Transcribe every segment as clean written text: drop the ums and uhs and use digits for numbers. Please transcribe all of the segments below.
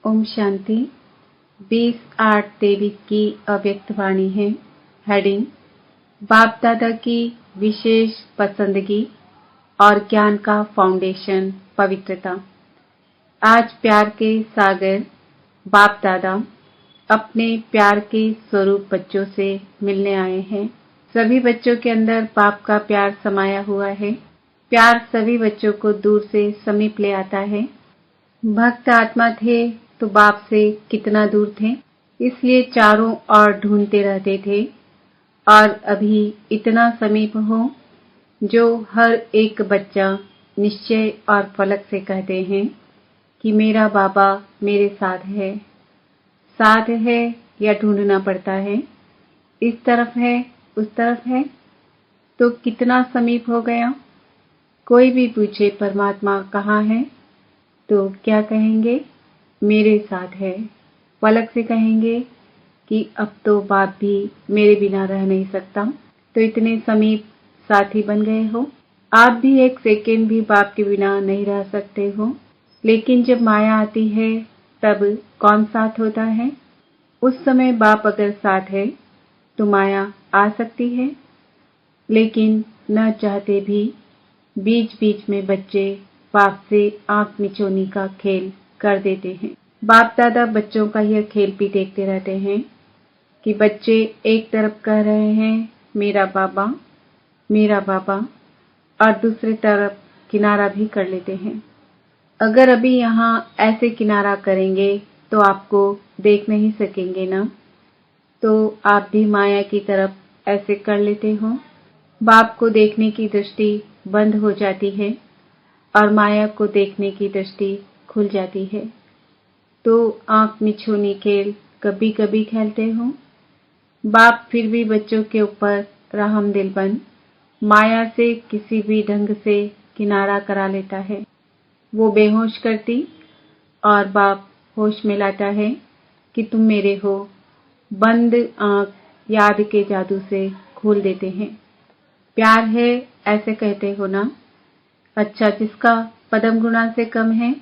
ओम शांति। 20/8/23 की अव्यक्त वाणी है। हेडिंग: बाप दादा की विशेष पसंदगी और ज्ञान का फाउंडेशन पवित्रता। आज प्यार के सागर बाप दादा अपने प्यार के स्वरूप बच्चों से मिलने आए हैं। सभी बच्चों के अंदर बाप का प्यार समाया हुआ है। प्यार सभी बच्चों को दूर से समीप ले आता है। भक्त आत्मा थे तो बाप से कितना दूर थे, इसलिए चारों ओर ढूंढते रहते थे। और अभी इतना समीप हो जो हर एक बच्चा निश्चय और फलक से कहते हैं कि मेरा बाबा मेरे साथ है। साथ है या ढूंढना पड़ता है, इस तरफ है उस तरफ है, तो कितना समीप हो गया। कोई भी पूछे परमात्मा कहाँ है तो क्या कहेंगे? मेरे साथ है। पलक से कहेंगे कि अब तो बाप भी मेरे बिना रह नहीं सकता। तो इतने समीप साथी बन गए हो। आप भी एक सेकेंड भी बाप के बिना नहीं रह सकते हो। लेकिन जब माया आती है तब कौन साथ होता है? उस समय बाप अगर साथ है तो माया आ सकती है, लेकिन न चाहते भी बीच बीच में बच्चे बाप से आंख मिचौनी का खेल कर देते हैं। बाप दादा बच्चों का यह खेल भी देखते रहते हैं कि बच्चे एक तरफ कह रहे हैं मेरा बाबा, और दूसरी तरफ किनारा भी कर लेते हैं। अगर अभी यहाँ ऐसे किनारा करेंगे तो आपको देख नहीं सकेंगे ना, तो आप भी माया की तरफ ऐसे कर लेते हो। बाप को देखने की दृष्टि बंद हो जाती है और माया को देखने की दृष्टि खुल जाती है। तो आंख मिचौनी खेल कभी कभी खेलते हो। बाप फिर भी बच्चों के ऊपर रहमदिल बन माया से किसी भी ढंग से किनारा करा लेता है। वो बेहोश करती और बाप होश में लाता है कि तुम मेरे हो। बंद आंख याद के जादू से खोल देते हैं। प्यार है ऐसे कहते हो ना। अच्छा, जिसका पदम गुणा से कम है,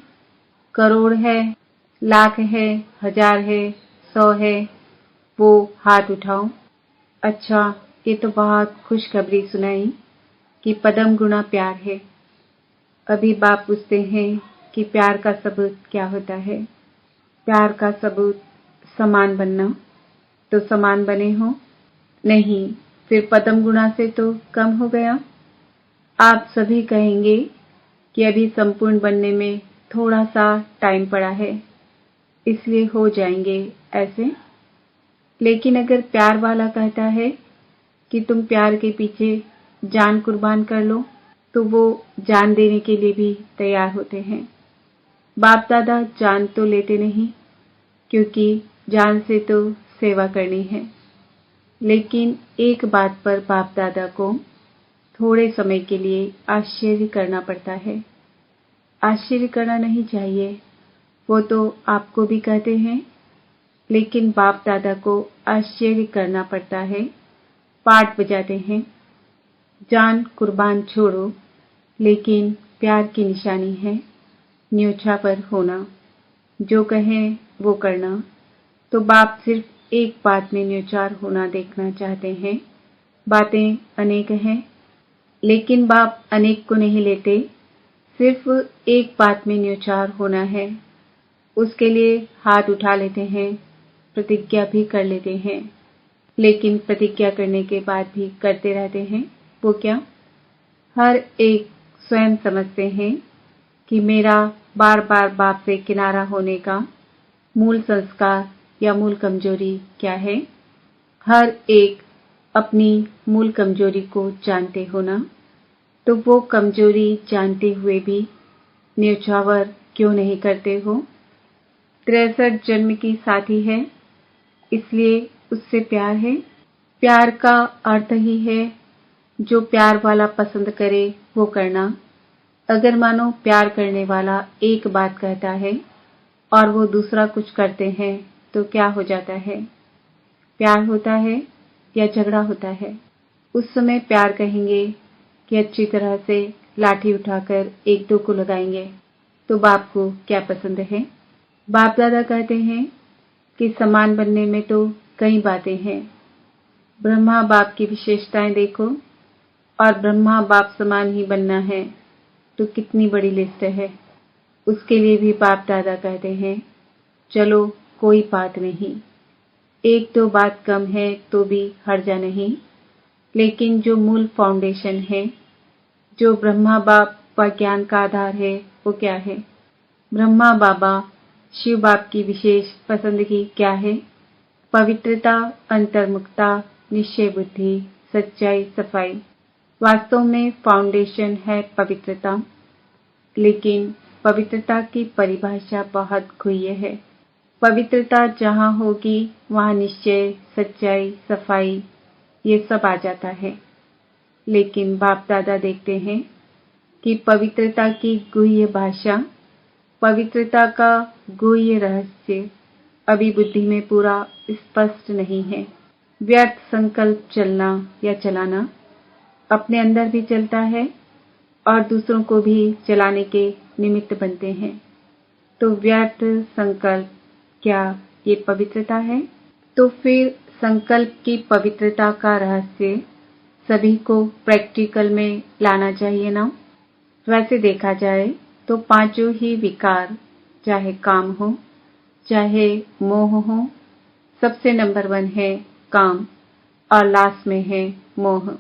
करोड़ है, लाख है, 1000 है, 100 है, वो हाथ उठाओ। अच्छा, ये तो बहुत खुशखबरी सुनाई कि पदम गुणा प्यार है। अभी बाप पूछते हैं कि प्यार का सबूत क्या होता है? प्यार का सबूत समान बनना। तो समान बने हो? नहीं, फिर पदम गुणा से तो कम हो गया। आप सभी कहेंगे कि अभी संपूर्ण बनने में थोड़ा सा टाइम पड़ा है, इसलिए हो जाएंगे ऐसे। लेकिन अगर प्यार वाला कहता है कि तुम प्यार के पीछे जान कुर्बान कर लो, तो वो जान देने के लिए भी तैयार होते हैं। बाप दादा जान तो लेते नहीं, क्योंकि जान से तो सेवा करनी है। लेकिन एक बात पर बाप दादा को थोड़े समय के लिए आश्चर्य करना पड़ता है। आश्चर्य करना नहीं चाहिए, वो तो आपको भी कहते हैं, लेकिन बाप दादा को आश्चर्य करना पड़ता है। पाठ बजाते हैं, जान कुर्बान छोड़ो, लेकिन प्यार की निशानी है न्योछावर होना। जो कहें वो करना। तो बाप सिर्फ एक बात में न्योछावर होना देखना चाहते हैं। बातें अनेक हैं, लेकिन बाप अनेक को नहीं लेते। सिर्फ एक बात में न्योछावर होना है। उसके लिए हाथ उठा लेते हैं, प्रतिज्ञा भी कर लेते हैं, लेकिन प्रतिज्ञा करने के बाद भी करते रहते हैं। वो क्या? हर एक स्वयं समझते हैं कि मेरा बार बार बाप से किनारा होने का मूल संस्कार या मूल कमजोरी क्या है। हर एक अपनी मूल कमजोरी को जानते हो ना, तो वो कमजोरी जानते हुए भी न्योछावर क्यों नहीं करते हो? 63 जन्म की साथी है, इसलिए उससे प्यार है। प्यार का अर्थ ही है जो प्यार वाला पसंद करे वो करना। अगर मानो प्यार करने वाला एक बात कहता है और वो दूसरा कुछ करते हैं तो क्या हो जाता है? प्यार होता है या झगड़ा होता है? उस समय प्यार कहेंगे कि अच्छी तरह से लाठी उठाकर एक दो को लगाएंगे। तो बाप को क्या पसंद है? बाप दादा कहते हैं कि समान बनने में तो कई बातें हैं। ब्रह्मा बाप की विशेषताएं देखो, और ब्रह्मा बाप समान ही बनना है तो कितनी बड़ी लिस्ट है। उसके लिए भी बाप दादा कहते हैं चलो कोई बात नहीं, एक दो बात कम है तो भी हर्जा नहीं, लेकिन जो मूल फाउंडेशन है, जो ब्रह्मा बाप व ज्ञान का आधार है, वो क्या है? ब्रह्मा बाबा शिव बाप की विशेष पसंदगी क्या है? पवित्रता, अंतर्मुखता, निश्चय बुद्धि, सच्चाई, सफाई। वास्तव में फाउंडेशन है पवित्रता, लेकिन पवित्रता की परिभाषा बहुत गुह्य है। पवित्रता जहाँ होगी वहाँ निश्चय, सच्चाई, सफाई ये सब आ जाता है। लेकिन बाप दादा देखते हैं कि पवित्रता की गुह्य भाषा, पवित्रता का गुह्य रहस्य अभी बुद्धि में पूरा स्पष्ट नहीं है। व्यर्थ संकल्प चलना या चलाना अपने अंदर भी चलता है और दूसरों को भी चलाने के निमित्त बनते हैं। तो व्यर्थ संकल्प क्या ये पवित्रता है? तो फिर संकल्प की पवित्रता का रहस्य सभी को प्रैक्टिकल में लाना चाहिए ना। वैसे देखा जाए तो पांचों ही विकार, चाहे काम हो, चाहे मोह हो, सबसे नंबर 1 है काम और लास्ट में है मोह।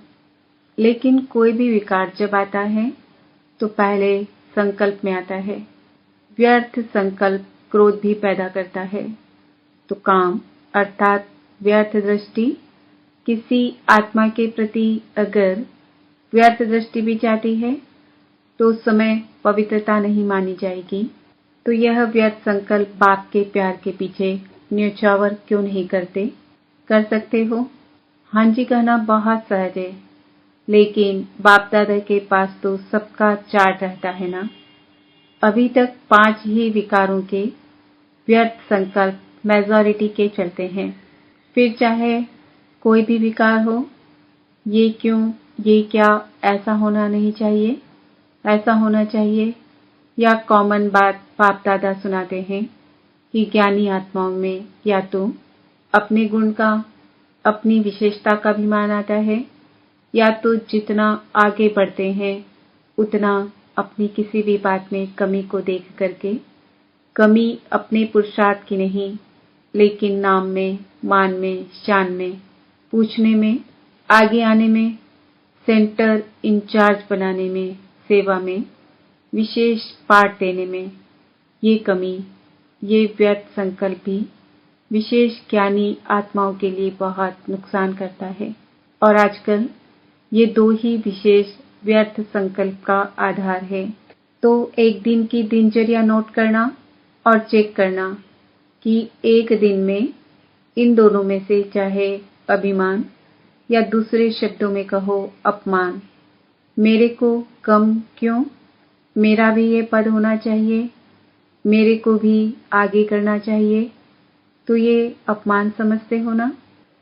लेकिन कोई भी विकार जब आता है तो पहले संकल्प में आता है। व्यर्थ संकल्प क्रोध भी पैदा करता है। तो काम अर्थात व्यर्थ दृष्टि, किसी आत्मा के प्रति अगर व्यर्थ दृष्टि भी जाती है तो उस समय पवित्रता नहीं मानी जाएगी। तो यह व्यर्थ संकल्प बाप के प्यार के पीछे न्योछावर क्यों नहीं करते? कर सकते हो। हाँ जी कहना बहुत सहज है, लेकिन बाप दादा के पास तो सबका चार्ट रहता है ना। अभी तक 5 ही विकारों के व्यर्थ संकल्प मेजॉरिटी के चलते हैं। फिर चाहे कोई भी विकार हो, ये क्यों, ये क्या, ऐसा होना नहीं चाहिए, ऐसा होना चाहिए, या कॉमन बात बाप दादा सुनाते हैं कि ज्ञानी आत्माओं में या तो अपने गुण का, अपनी विशेषता का अभिमान आता है, या तो जितना आगे बढ़ते हैं उतना अपनी किसी भी बात में कमी को देख करके, कमी अपने पुरुषार्थ की नहीं लेकिन नाम में, मान में, शान में, पूछने में, आगे आने में, सेंटर इंचार्ज बनाने में, सेवा में, विशेष पाठ देने में, ये कमी, ये व्यर्थ संकल्प भी विशेष ज्ञानी आत्माओं के लिए बहुत नुकसान करता है। और आजकल ये 2 ही विशेष व्यर्थ संकल्प का आधार है। तो एक दिन की दिनचर्या नोट करना और चेक करना कि एक दिन में इन दोनों में से चाहे अभिमान या दूसरे शब्दों में कहो अपमान, मेरे को कम क्यों, मेरा भी ये पद होना चाहिए, मेरे को भी आगे करना चाहिए, तो ये अपमान समझते हो ना।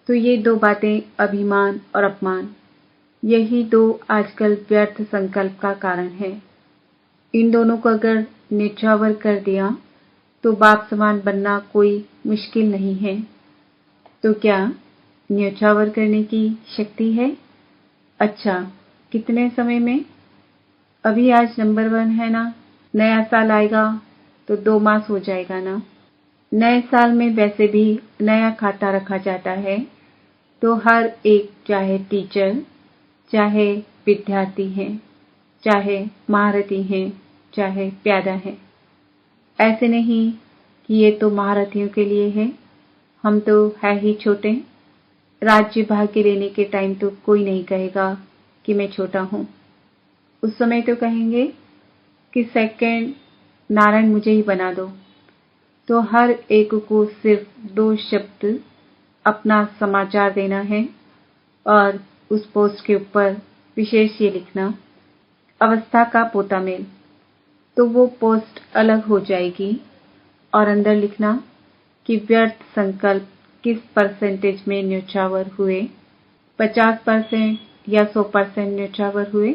तो ये 2 बातें, अभिमान और अपमान, यही 2 आजकल व्यर्थ संकल्प का कारण है। इन दोनों को अगर निछावर कर दिया तो बाप समान बनना कोई मुश्किल नहीं है। तो क्या न्योछावर करने की शक्ति है? अच्छा, कितने समय में? अभी आज नंबर 1 है ना, नया साल आएगा तो 2 मास हो जाएगा ना। नए साल में वैसे भी नया खाता रखा जाता है, तो हर एक, चाहे टीचर, चाहे विद्यार्थी हैं, चाहे महारथी हैं, चाहे प्यादा है, ऐसे नहीं कि ये तो महारथियों के लिए है, हम तो है ही छोटे। राज्य भाग्य लेने के टाइम तो कोई नहीं कहेगा कि मैं छोटा हूँ। उस समय तो कहेंगे कि सेकंड नारायण मुझे ही बना दो। तो हर एक को सिर्फ 2 शब्द अपना समाचार देना है और उस पोस्ट के ऊपर विशेष ये लिखना, अवस्था का पोता मेल। तो वो पोस्ट अलग हो जाएगी और अंदर लिखना कि व्यर्थ संकल्प किस परसेंटेज में न्योछावर हुए, 50% या 100% न्योछावर हुए।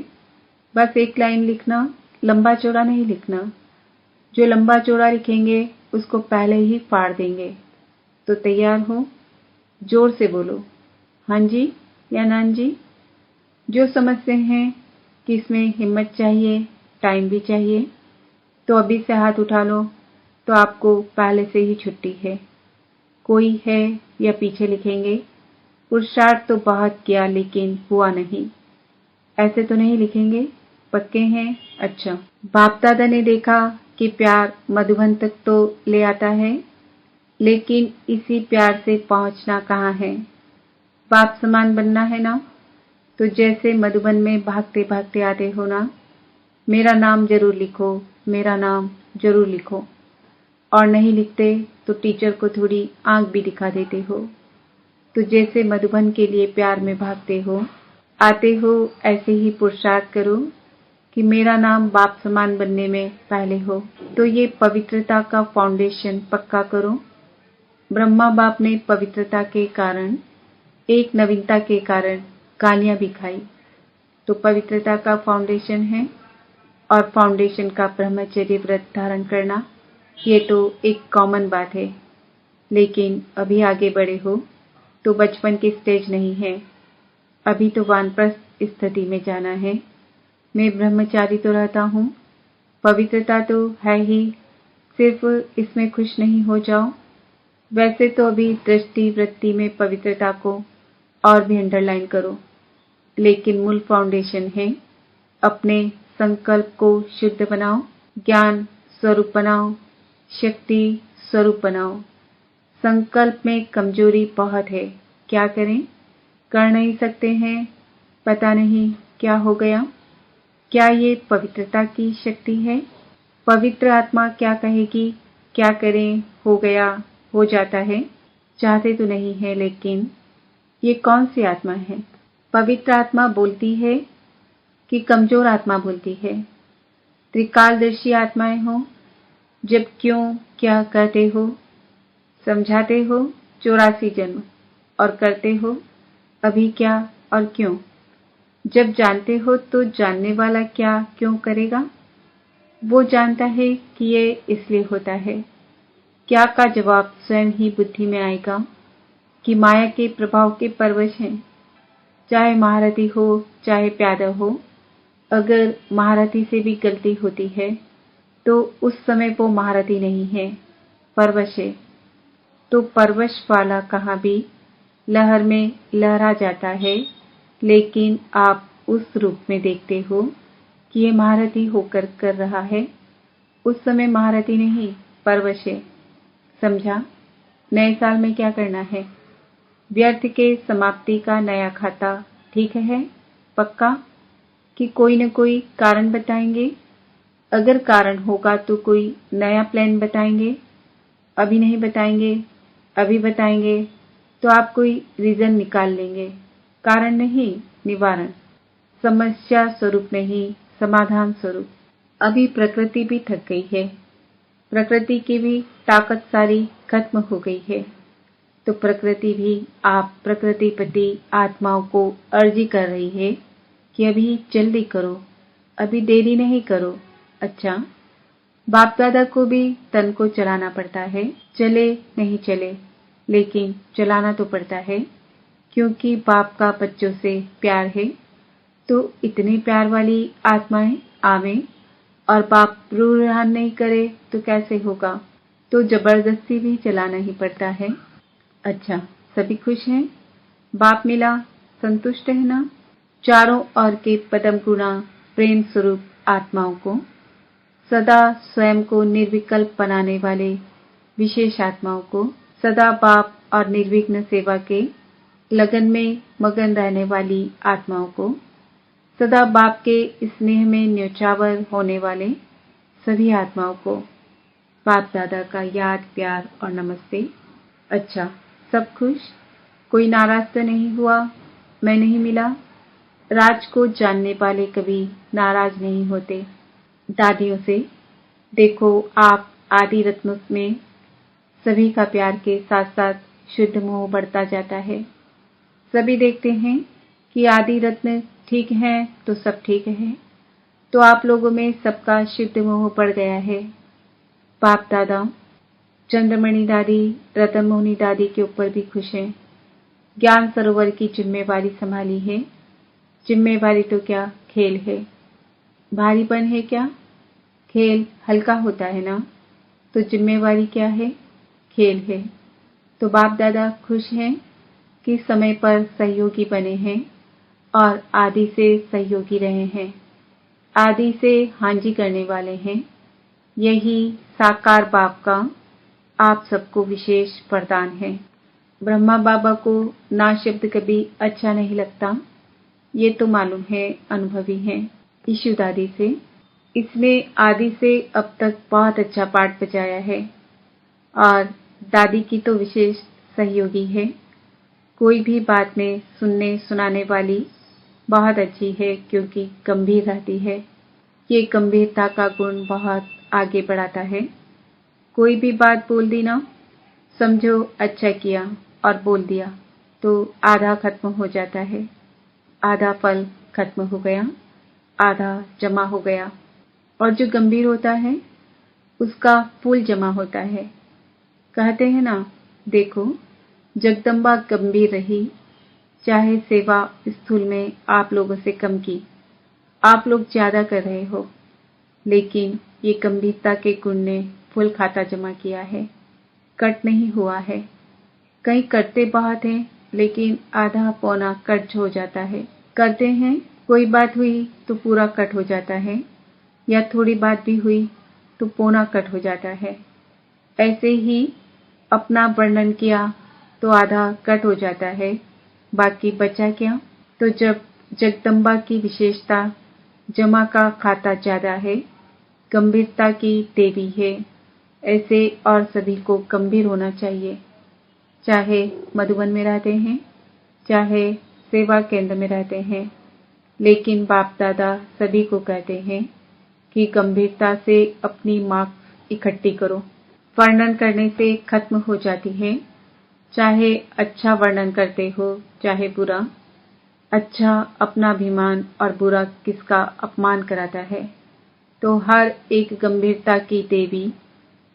बस एक लाइन लिखना, लंबा चौड़ा नहीं लिखना। जो लंबा चौड़ा लिखेंगे उसको पहले ही फाड़ देंगे। तो तैयार हो? जोर से बोलो, हाँ जी या ना जी। जो समझते हैं कि इसमें हिम्मत चाहिए, टाइम भी चाहिए, तो अभी से हाथ उठा लो, तो आपको पहले से ही छुट्टी है। कोई है या पीछे लिखेंगे, पुरुषार्थ तो बहुत किया लेकिन हुआ नहीं, ऐसे तो नहीं लिखेंगे? पक्के हैं? अच्छा। बाप दादा ने देखा कि प्यार मधुबन तक तो ले आता है, लेकिन इसी प्यार से पहुंचना कहाँ है? बाप समान बनना है ना? तो जैसे मधुबन में भागते भागते आते हो ना, मेरा नाम जरूर लिखो, मेरा नाम जरूर लिखो, और नहीं लिखते तो टीचर को थोड़ी आंख भी दिखा देते हो। तो जैसे मधुबन के लिए प्यार में भागते हो, आते हो, ऐसे ही पुरुषार्थ करो कि मेरा नाम बाप समान बनने में पहले हो। तो ये पवित्रता का फाउंडेशन पक्का करो। ब्रह्मा बाप ने पवित्रता के कारण, एक नवीनता के कारण गालियां भी खाई। तो पवित्रता का फाउंडेशन है, और फाउंडेशन का ब्रह्मचर्य व्रत धारण करना, ये तो एक कॉमन बात है। लेकिन अभी आगे बढ़े हो तो बचपन की स्टेज नहीं है, अभी तो वानप्रस्थ स्थिति में जाना है। मैं ब्रह्मचारी तो रहता हूँ, पवित्रता तो है ही, सिर्फ इसमें खुश नहीं हो जाओ। वैसे तो अभी दृष्टि वृत्ति में पवित्रता को और भी अंडरलाइन करो, लेकिन मूल फाउंडेशन है, अपने संकल्प को शुद्ध बनाओ, ज्ञान स्वरूप बनाओ, शक्ति स्वरूप बनाओ। संकल्प में कमजोरी बहुत है, क्या करें? कर नहीं सकते हैं, पता नहीं क्या हो गया। क्या ये पवित्रता की शक्ति है? पवित्र आत्मा क्या कहेगी? क्या करें? हो गया, हो जाता है। चाहते तो नहीं है, लेकिन ये कौन सी आत्मा है? पवित्र आत्मा बोलती है कि कमजोर आत्मा बोलती है? त्रिकालदर्शी आत्माएं हो, जब क्यों क्या कहते हो, समझाते हो 84 जन्म, और करते हो अभी क्या और क्यों। जब जानते हो तो जानने वाला क्या क्यों करेगा? वो जानता है कि ये इसलिए होता है। क्या का जवाब स्वयं ही बुद्धि में आएगा कि माया के प्रभाव के परवश हैं। चाहे महारथी हो, चाहे प्यादा हो, अगर महारथी से भी गलती होती है तो उस समय वो महारथी नहीं है, परवश है। तो परवश वाला कहाँ भी लहर में लहरा जाता है, लेकिन आप उस रूप में देखते हो कि ये महारथी होकर कर रहा है। उस समय महारथी नहीं, परवश है। समझा? नए साल में क्या करना है? व्यर्थ के समाप्ति का नया खाता, ठीक है? पक्का? कि कोई न कोई कारण बताएंगे? अगर कारण होगा तो कोई नया प्लान बताएंगे? अभी नहीं बताएंगे, अभी बताएंगे तो आप कोई रीजन निकाल लेंगे। कारण नहीं, निवारण। समस्या स्वरूप नहीं, समाधान स्वरूप। अभी प्रकृति भी थक गई है, प्रकृति की भी ताकत सारी खत्म हो गई है। तो प्रकृति भी आप प्रकृतिपति आत्माओं को अर्जी कर रही है कि अभी जल्दी करो, अभी देरी नहीं करो। अच्छा, बाप दादा को भी तन को चलाना पड़ता है, चले नहीं चले, लेकिन चलाना तो पड़ता है, क्योंकि बाप का बच्चों से प्यार है। तो इतनी प्यार वाली आत्माएं आवे और बाप रूहान नहीं करे तो कैसे होगा? तो जबरदस्ती भी चलाना ही पड़ता है। अच्छा, सभी खुश हैं? बाप मिला, संतुष्ट है ना? चारों ओर के पदम गुणा प्रेम स्वरूप आत्माओं को, सदा स्वयं को निर्विकल्प बनाने वाले विशेष आत्माओं को, सदा बाप और निर्विघ्न सेवा के लगन में मगन रहने वाली आत्माओं को, सदा बाप के स्नेह में न्योछावर होने वाले सभी आत्माओं को बाप दादा का याद, प्यार और नमस्ते। अच्छा, सब खुश? कोई नाराज तो नहीं हुआ? मैं नहीं मिला? राज को जानने वाले कभी नाराज नहीं होते। दादियों से देखो, आप आदि रत्नों में सभी का प्यार के साथ साथ शुद्ध मोह बढ़ता जाता है। सभी देखते हैं कि आदि रत्न ठीक है तो सब ठीक है, तो आप लोगों में सबका शुद्ध मोह बढ़ गया है। बाप दादा, चंद्रमणि दादी रतन मोहनी दादी के ऊपर भी खुश हैं। ज्ञान सरोवर की जिम्मेवारी संभाली है। जिम्मेवारी तो क्या, खेल है। भारीपन है क्या? खेल हल्का होता है ना। तो जिम्मेवारी क्या है? खेल है। तो बाप दादा खुश हैं कि समय पर सहयोगी बने हैं और आदि से सहयोगी रहे हैं। आदि से हांजी करने वाले हैं। यही साकार बाप का आप सबको विशेष वरदान है। ब्रह्मा बाबा को ना शब्द कभी अच्छा नहीं लगता, ये तो मालूम है, अनुभवी है। ईशु दादी से इसने आदि से अब तक बहुत अच्छा पाठ बजाया है और दादी की तो विशेष सहयोगी है। कोई भी बात में सुनने सुनाने वाली बहुत अच्छी है क्योंकि गंभीर रहती है। ये गंभीरता का गुण बहुत आगे बढ़ाता है। कोई भी बात बोल दी ना, समझो अच्छा किया और बोल दिया तो आधा खत्म हो जाता है। आधा फल खत्म हो गया, आधा जमा हो गया। और जो गंभीर होता है उसका फूल जमा होता है। कहते हैं ना, देखो जगदम्बा गंभीर रही, चाहे सेवा स्थूल में आप लोगों से कम की, आप लोग ज्यादा कर रहे हो, लेकिन ये गंभीरता के गुण ने फुल खाता जमा किया है, कट नहीं हुआ है। कहीं करते बहुत हैं लेकिन आधा पौना कट हो जाता है। करते हैं, कोई बात हुई तो पूरा कट हो जाता है, या थोड़ी बात भी हुई तो पौना कट हो जाता है। ऐसे ही अपना वर्णन किया तो आधा कट हो जाता है, बाकी बचा क्या? तो जब जगदम्बा की विशेषता जमा का खाता ज्यादा है, गंभीरता की देवी है, ऐसे और सभी को गंभीर होना चाहिए। चाहे मधुबन में रहते हैं, चाहे सेवा केंद्र में रहते हैं, लेकिन बाप दादा सभी को कहते हैं कि गंभीरता से अपनी मार्क्स इकट्ठी करो। वर्णन करने से खत्म हो जाती है, चाहे अच्छा वर्णन करते हो चाहे बुरा। अच्छा अपना अभिमान और बुरा किसका अपमान कराता है। तो हर एक गंभीरता की देवी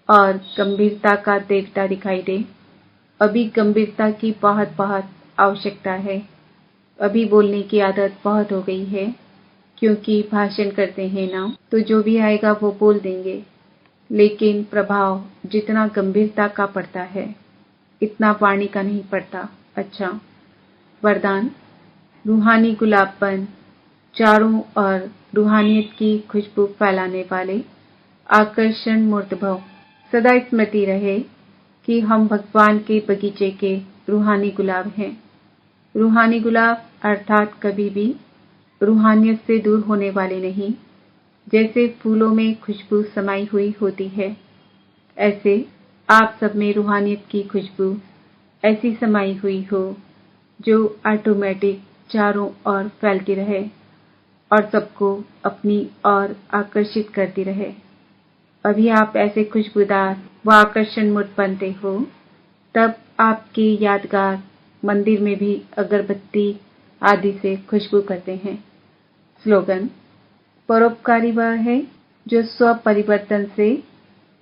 और गंभीरता का देवता दिखाई दे। अभी गंभीरता की बहुत बहुत आवश्यकता है। अभी बोलने की आदत बहुत हो गई है क्योंकि भाषण करते हैं ना, तो जो भी आएगा वो बोल देंगे, लेकिन प्रभाव जितना गंभीरता का पड़ता है इतना वाणी का नहीं पड़ता। अच्छा, वरदान रूहानी गुलाबपन, चारों ओर रूहानियत की खुशबू फैलाने वाले आकर्षण मूर्त भव। सदा स्मृति रहे कि हम भगवान के बगीचे के रूहानी गुलाब हैं। रूहानी गुलाब अर्थात कभी भी रूहानियत से दूर होने वाले नहीं। जैसे फूलों में खुशबू समाई हुई होती है, ऐसे आप सब में रूहानियत की खुशबू ऐसी समाई हुई हो जो ऑटोमेटिक चारों ओर फैलती रहे और सबको अपनी ओर आकर्षित करती रहे। अभी आप ऐसे खुशबूदार व आकर्षण मूर्त बनते हो, तब आपकी यादगार मंदिर में भी अगरबत्ती आदि से खुशबू करते हैं। स्लोगन, परोपकारी वह है जो स्व परिवर्तन से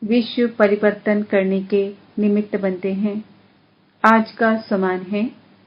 विश्व परिवर्तन करने के निमित्त बनते हैं। आज का समान है